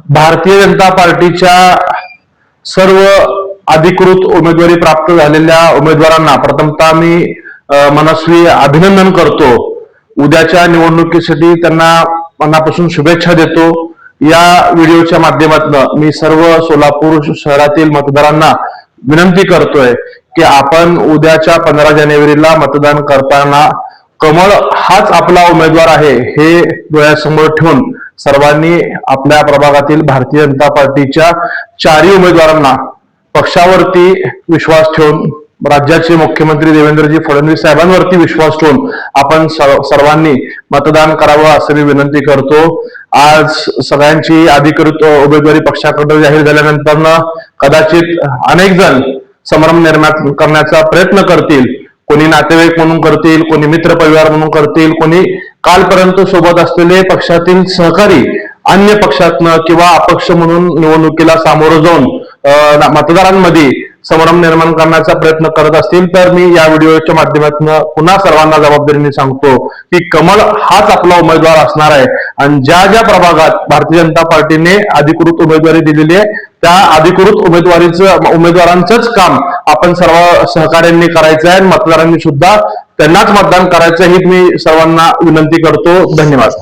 भारतीय जनता पार्टीच्या सर्व अधिकृत उमेदवारी प्राप्त झालेल्या उमेदवारांना प्रथमतः मी मनस्वी अभिनंदन करतो। उद्याच्या निवडणुकीसाठी त्यांना मनापासून शुभेच्छा देतो। या व्हिडिओच्या माध्यमातून मी सर्व सोलापूर शहरातील मतदारांना विनंती करतोय की आपण उद्याच्या 15 जानेवारीला मतदान करताना कमळ हाच आपला उमेदवार आहे हे डोळ्यासमोर ठेवून सर्वांनी आपल्या प्रभागातील भारतीय जनता पार्टीच्या चारही उमेदवारांना पक्षावरती विश्वास ठेवून राज्याचे मुख्यमंत्री देवेंद्रजी फडणवीस साहेबांवरती विश्वास ठेवून आपण सर्वांनी मतदान करावं असं मी विनंती करतो। आज सगळ्यांची अधिकृत उमेदवारी पक्षाकडे जाहीर झाल्यानंतर कदाचित अनेक जण संभ्रम निर्माण करण्याचा प्रयत्न करतील। कोणी नातेवाईक म्हणून करतील, कोणी मित्र परिवार म्हणून करतील, कोणी कालपर्यंत सोबत असलेले पक्षातील सहकारी अन्य पक्षातनं किंवा अपक्ष म्हणून निवडणुकीला सामोरं जाऊन मतदारांमध्ये संभ्रम निर्माण करण्याचा प्रयत्न करत असतील तर मी या व्हिडिओच्या माध्यमातून पुन्हा सर्वांना जबाबदारीने सांगतो की कमळ हाच आपला उमेदवार असणार आहे आणि ज्या ज्या प्रभागात भारतीय जनता पार्टीने अधिकृत उमेदवारी दिलेली आहे त्या अधिकृत उमेदवारांचंच काम आपण सर्व सहकार्यांनी करायचं आहे। मतदारांनी सुद्धा त्यांनाच मतदान करायचं ही मी सर्वांना विनंती करतो। धन्यवाद।